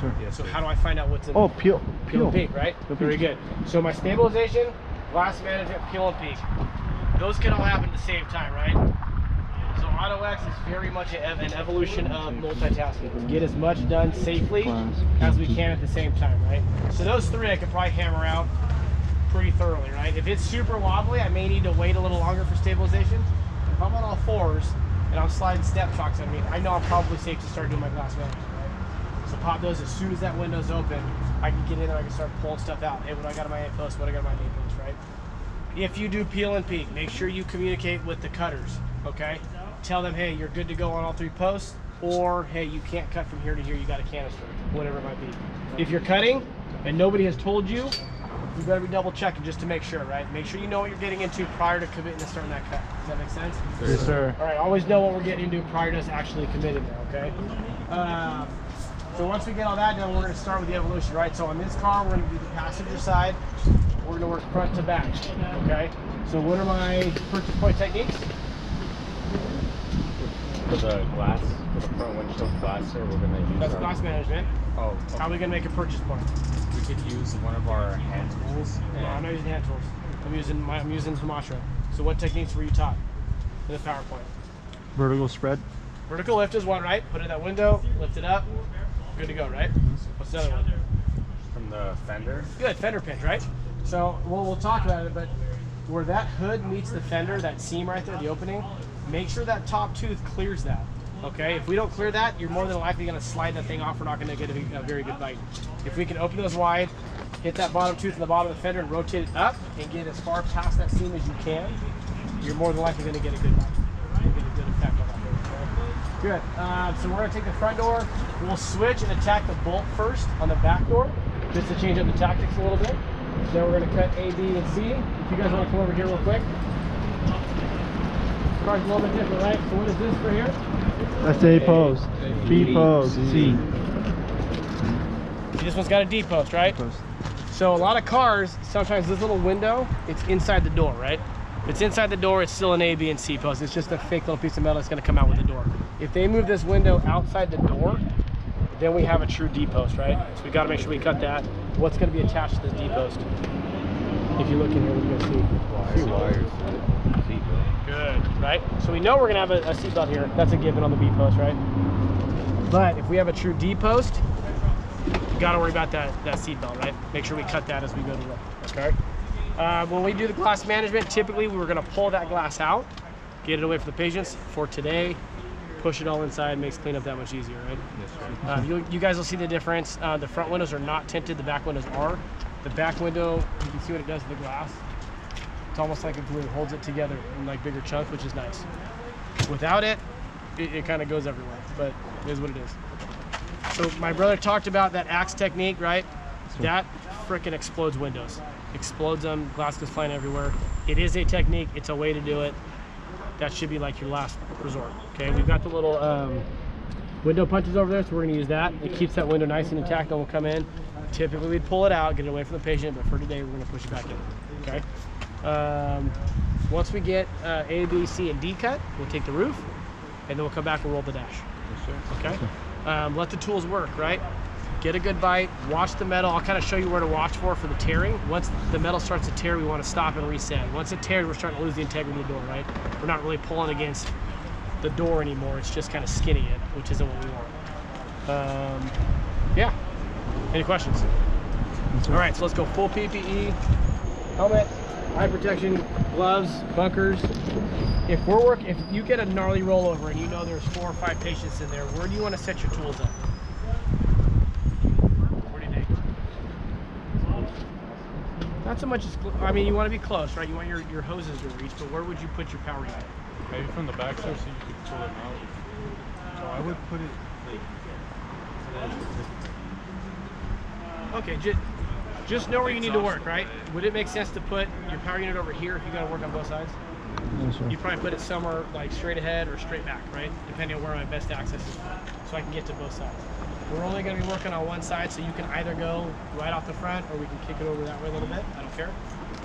sir. Yes, so how do I find out what's in Oh, peel and peak, right? Peel Very peak. good. So my stabilization, glass management, peel and peak. Those can all happen at the same time, right? So AutoX is very much an evolution of multitasking. Get as much done safely as we can at the same time, right? So those three I could probably hammer out pretty thoroughly, right? If it's super wobbly, I may need to wait a little longer for stabilization. If I'm on all fours and I'm sliding step shocks underneath, I know I'm probably safe to start doing my glass management, right? So pop those as soon as that window's open. I can get in there, I can start pulling stuff out. Hey, what do I got on my A post? What do I got on my A post, right? If you do peel and peak, make sure you communicate with the cutters, okay? Tell them, hey, you're good to go on all three posts, or hey, you can't cut from here to here, you got a canister, whatever it might be. If you're cutting and nobody has told you, you better be double checking just to make sure, right? Make sure you know what you're getting into prior to committing to starting that cut. Does that make sense? Yes, sir. All right, always know what we're getting into prior to us actually committing there, okay? So once we get all that done, we're going to start with the evolution, right? So on this car, we're going to do the passenger side. We're going to work front to back, okay? So what are my purchase point techniques? For the glass, for the front windshield glass, we're going to use That's glass management. Oh, okay. How are we going to make a purchase point? We could use one of our hand tools. No, I'm not using hand tools. I'm using Sumatra. So what techniques were you taught in the PowerPoint? Vertical spread. Vertical lift is one, right? Put it in that window, lift it up. Good to go, right? What's the other one? From the fender. Good, fender pinch, right? So we'll talk about it, but where that hood meets the fender, that seam right there, the opening, make sure that top tooth clears that, okay? If we don't clear that, you're more than likely gonna slide that thing off. We're not gonna get a very good bite. If we can open those wide, hit that bottom tooth in the bottom of the fender and rotate it up and get as far past that seam as you can, you're more than likely gonna get a good bite. You'll get a good effect on that. Good. So we're going to take the front door. We'll switch and attack the bolt first on the back door, just to change up the tactics a little bit. Then we're going to cut A, B, and C. If you guys want to come over here real quick. This car's a little bit different, right? So what is this for here? That's A post. B post. C. This one's got a D post, right? Post. So a lot of cars, sometimes this little window, it's inside the door, right? If it's inside the door, it's still an A, B, and C post. It's just a fake little piece of metal that's going to come out with the door. If they move this window outside the door, then we have a true D post, right? So we got to make sure we cut that. What's going to be attached to the D post? If you look in here, what are you going to see? Wires. Good, right? So we know we're going to have a seat belt here. That's a given on the B post, right? But if we have a true D post, you got to worry about that seat belt, right? Make sure we cut that as we go to work, okay? When we do the glass management, typically we're going to pull that glass out, get it away from the patients. For today, push it all inside, makes cleanup that much easier, right? Yes, sir. You guys will see the difference. The front windows are not tinted, the back windows are. The back window, you can see what it does to the glass. It's almost like a glue, holds it together in like bigger chunks, which is nice. Without it, it kind of goes everywhere, but it is what it is. So my brother talked about that axe technique, right? That frickin' explodes windows. Explodes them, glass goes flying everywhere. It is a technique, it's a way to do it. That should be like your last resort, okay? We've got the little window punches over there, so we're gonna use that. It keeps that window nice and intact, then we'll come in. Typically we'd pull it out, get it away from the patient, but for today we're gonna push it back in, okay? Once we get A, B, C, and D cut, we'll take the roof, and then we'll come back and roll the dash, Yes, sir. okay? Let the tools work, right? Get a good bite, watch the metal. I'll kind of show you where to watch for the tearing. Once the metal starts to tear, we want to stop and reset. Once it tears, we're starting to lose the integrity of the door, right? We're not really pulling against the door anymore. It's just kind of skinning it, which isn't what we want. Yeah. Any questions? All right, so let's go full PPE, helmet, eye protection, gloves, bunkers. If you get a gnarly rollover and you know there's 4 or 5 patients in there, where do you want to set your tools up? Not so much as, I mean, you want to be close, right? You want your hoses to reach, but where would you put your power unit? Maybe from the back side so you could pull it out. So I would put it like... Okay, just know where you need to work, right? Would it make sense to put your power unit over here if you got to work on both sides? Yes, sir. You'd probably put it somewhere like straight ahead or straight back, right? Depending on where my best access is, so I can get to both sides. We're only going to be working on one side, so you can either go right off the front or we can kick it over that way a little bit. I don't care.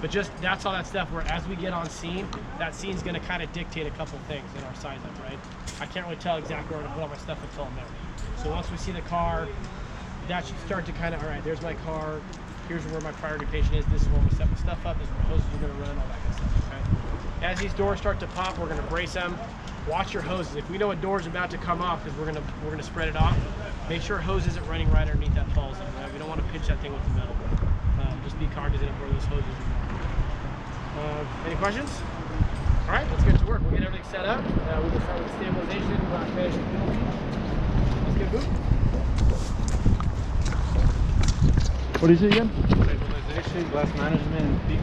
But just, that's all that stuff where as we get on scene, that scene's going to kind of dictate a couple things in our size up, right? I can't really tell exactly where to put all my stuff until I'm there. So once we see the car, that should start to kind of, all right, there's my car, here's where my priority patient is, this is where we set my stuff up, this is where hoses are going to run, all that kind of stuff, okay? As these doors start to pop, we're going to brace them. Watch your hoses. If we know a door is about to come off, because we're gonna spread it off, make sure hose isn't running right underneath that fall zone, right? We don't want to pinch that thing with the metal. Just be cognizant of where those hoses are. Any questions? All right, let's get to work. We'll get everything set up. We can start with stabilization, glass management, penalty. Let's get a boot. What is it again? Stabilization, glass management, and peak.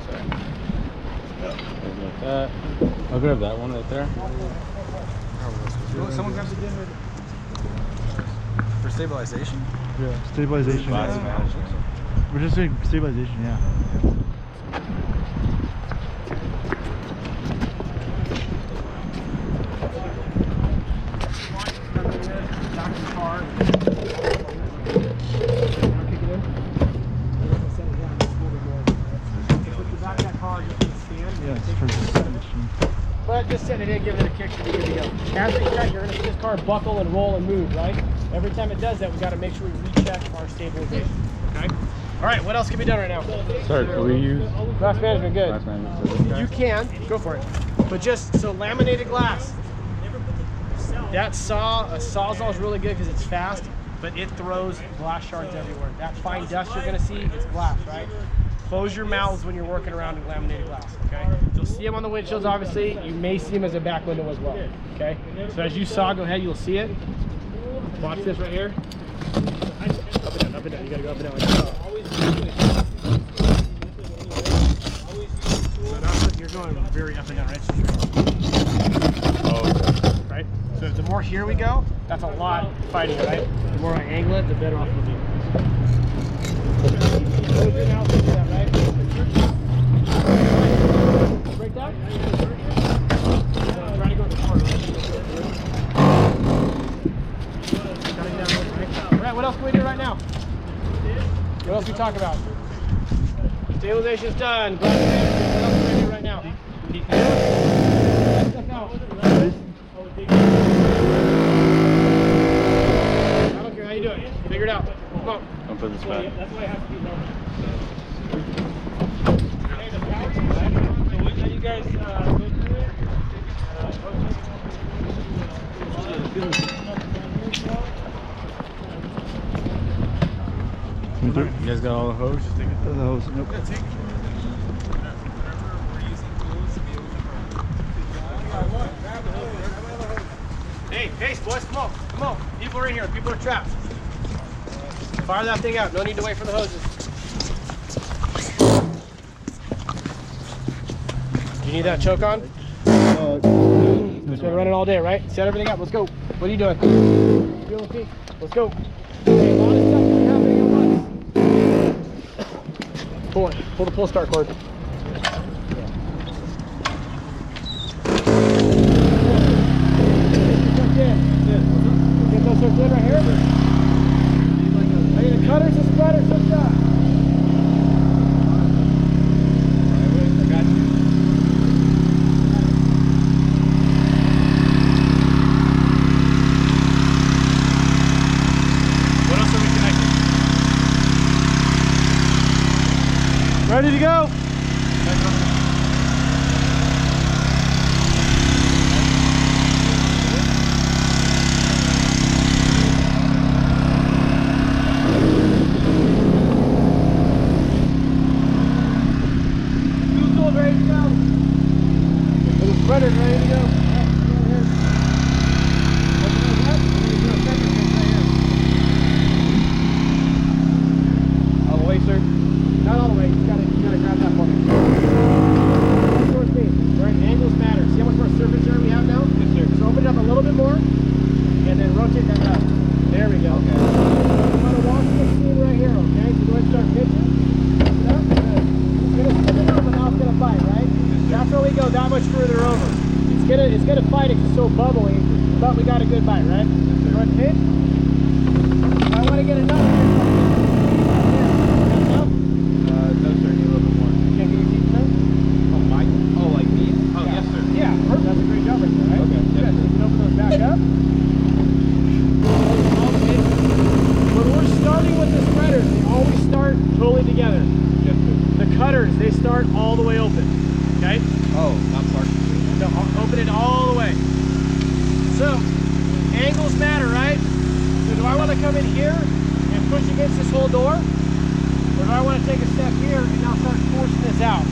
Sorry. Like that. I'll grab that one right there. Someone grabs it for stabilization. Yeah, stabilization. Glass management. We're just doing stabilization, yeah. But just set it in, give it a kick, should be good to go. As we check, you're going to see this car buckle and roll and move, right? Every time it does that, we got to make sure we recheck our stabilization. Okay? All right, what else can be done right now? Sorry, can we use Glass management, good. glass management for this guy? You can, go for it. But just, so laminated glass. That a Sawzall is really good because it's fast, but it throws glass shards everywhere. That fine dust you're going to see, it's glass, right? Close your mouths when you're working around in laminated glass, okay? You'll see them on the windshields, obviously. You may see them as a back window as well, okay? So as you saw, go ahead, you'll see it. Watch this right here. Up and down, up and down. You gotta go up and down like that. So that's what you're going very up and down, right? Oh, okay. Right? So the more here we go, that's a lot fighting, right? The more I angle it, the better off it'll be. Close your mouth, do that, right? Break down? Try to go to the corner, right? Cutting down this, right? All right, what else can we do right now? What else can we talk about? Stabilization's done. Glass management. What else can we do right now? Peek out. Step out. I don't care how you do it. Figure it out. Come on. Don't put this back. That's why it has to be normal. You guys go through it. You guys got all the hose? Just take it. The hose. Nope. Hey, pace, boys, come on, come on. People are in here, people are trapped. Fire that thing out, no need to wait for the hoses. You need that choke on? It's been running all day, right? Set everything up, let's go. What are you doing? Feeling peak. Let's go. Okay, a lot of stuff is happening at once. Pull it, pull the pull start cord. Get those hooked in right here. I need a cutters and spreaders hooked up. What else are we connecting? Ready to go? Spreader's ready to go. All the way, sir? Not all the way. You gotta grab that for me. Towards me. Right, angles matter. See how much more surface area we have now? Yes, sir. So open it up a little bit more, and then rotate that up. There we go. Okay. I'm gonna walk the seam right here, okay? So go ahead and start pitching. Open it up. Good. It's gonna spin it over, now it's gonna bite, right? That's where we go that much further over. It's gonna fight it 'cause it's so bubbly, but we got a good bite, right? Go ahead and pitch. I want to get enough here. Enough? No, sir. Need a little bit more. Can't get your teeth enough? Oh, my. Oh, like these? Oh, yes, sir. Yeah, perfect. That's a great job right there, right? Okay. Good. So you can open those back up. angles matter, right? So do I want to come in here and push against this whole door? Or do I want to take a step here and now start forcing this out?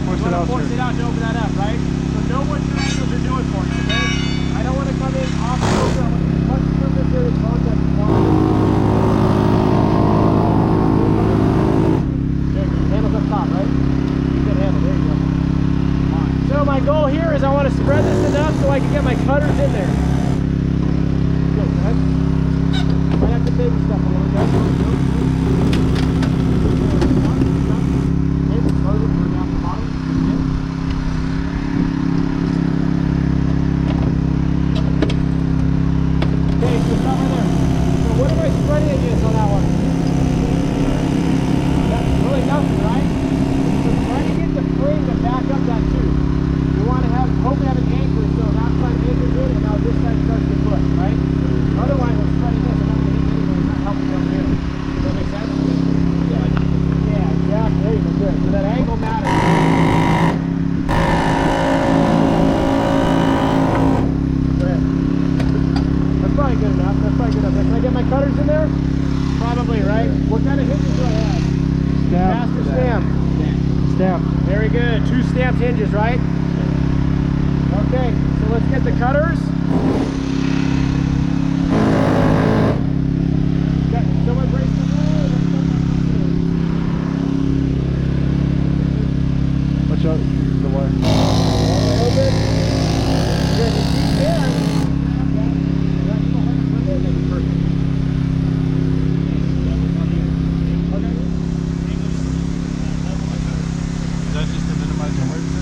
Force it out, Force sir. it out to open that up, right? So know what your angles are doing for you, okay? I don't want to come in off the shoulder. I want as much movement there as long as I want. There, handles up top, right? Good handle, there you go. So my goal here is I want to spread this enough so I can get my cutters in there. Good, go ahead. Might have to baby step a little bit. Okay, so stop right there. So what am I spreading against on that one? That's really nothing, right? So try to get the frame to back up that tube. You want to hope to have an anchor, so that side anchors in and now this side starts to push, right? Otherwise, we're spreading this and not going to hit anywhere, it's not helping down here. Does that make sense? Yeah, exactly. There you go, good. So that angle matters. Probably good enough. That's probably good enough. Can I get my cutters in there? Probably, right? What kind of hinges do I have? Stamp. Fast or stamp? Stamp. Very good. 2 stamped hinges, right? Okay, so let's get the cutters. Got someone brace the wheel. Watch out. The wire. Open. Good. You keep there.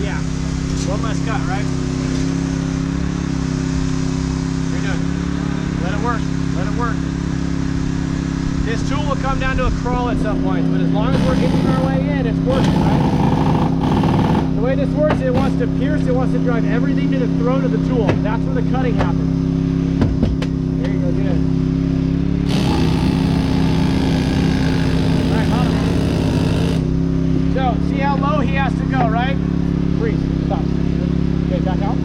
Yeah, one less cut, right? You're good. Let it work. Let it work. This tool will come down to a crawl at some point, but as long as we're hitting our way in, it's working, right? The way this works, it wants to pierce, it wants to drive everything to the throat of the tool. That's where the cutting happens. There you go, good. All right, bottom. So, see how low he has to go, right? Breathe. Stop. Okay, back out.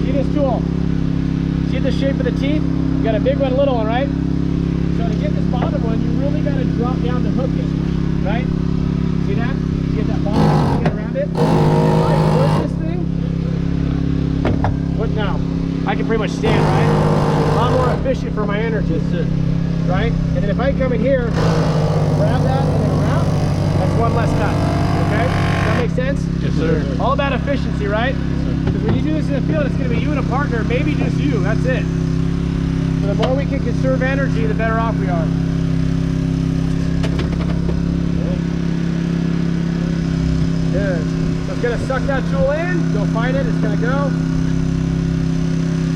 See this tool? See the shape of the teeth? You got a big one, a little one, right? So to get this bottom one, you really got to drop down to hook it, right? See that? Get that bottom one, get around it. If I push this thing, what now? I can pretty much stand, right? A lot more efficient for my energy, right? And then if I come in here, grab that and then around, that's one less cut, okay? Does that make sense? Yes, sir. All about efficiency, right? Because when you do this in the field, it's going to be you and a partner, maybe just you, that's it. So the more we can conserve energy, the better off we are. Good. So it's going to suck that tool in, go find it, it's going to go.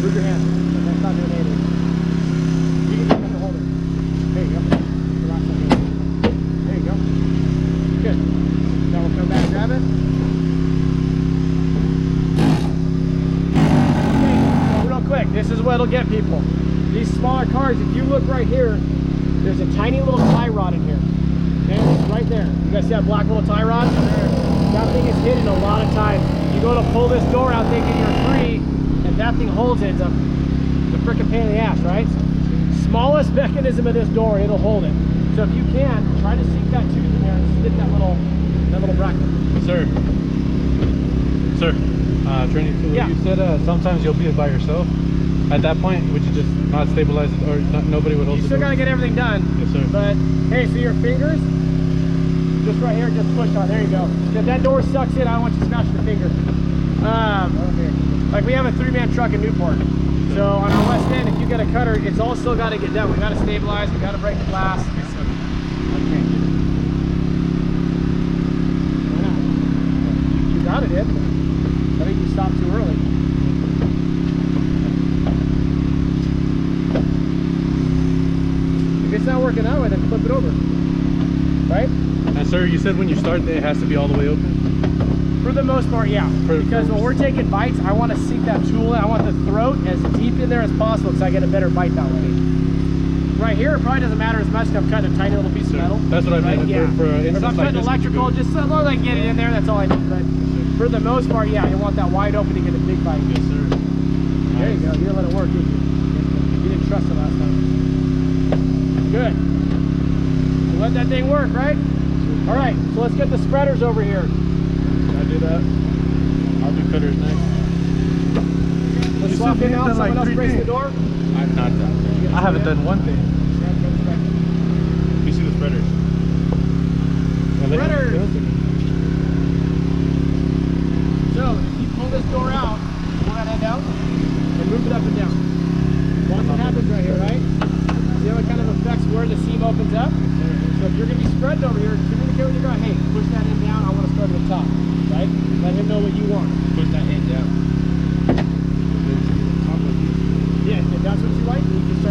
Move your hand. That's not doing anything. You can just have to hold it. There you go. Relax that hand. There you go. Good. Now we'll come back and grab it. Okay, real quick, this is what'll get people. These smaller cars, if you look right here, there's a tiny little tie rod in here. Okay, it's right there. You guys see that black little tie rod? That thing is hidden a lot of times. You go to pull this door out thinking you're free, and that thing holds it. It's a frickin' pain in the ass, right? Smallest mechanism of this door, it'll hold it. So if you can, try to sink that tooth in there and stick that little bracket. Sir. Sir, training tool. Yeah. You said sometimes you'll be by yourself. At that point, would you just not stabilize it, or nobody would hold You the still door? gotta get everything done. Yes, sir. But hey, so your fingers, just right here, just push on. There you go. If that door sucks in, I don't want you smashing the finger. Like we have a 3-man truck in Newport. So on our west end, if you get a cutter, it's all still got to get done. We got to stabilize, we got to break the glass. Okay. Why not? You got it, Ed. I think you stopped too early. If it's not working that way, then flip it over. Right? And sir, you said when you start, it has to be all the way open? For the most part, yeah. Because when we're taking bites, I want to sink that tool in. I want the throat as deep in there as possible because I get a better bite that way. Right here, it probably doesn't matter as much if I'm cutting a tiny little piece of metal. That's what I meant. Right? Yeah. For If instance I'm like cutting this, electrical, just as long as I can get it in there, that's all I need. But for the most part, yeah, you want that wide open to get a big bite. Yes, sir. There you go. You didn't let it work, did you? You didn't trust it last time. Good. So let that thing work, right? All right, so let's get the spreaders over here. Can I do that? I'll do cutters next. Let's You swap said in you now. did like Someone else 3 brace the things. door. I've not done that. I haven't done one thing. You see the spreaders? Spreaders. So if you pull this door out, pull that head down, and move it up and down. Once it happens right here, right? See how it kind of affects where the seam opens up? So if you're going to be spreading over here, communicate with your guy, hey, push that end down, I want to start at the top, right? Let him know what you want. Push that end down. Yeah, if that's what you like, you just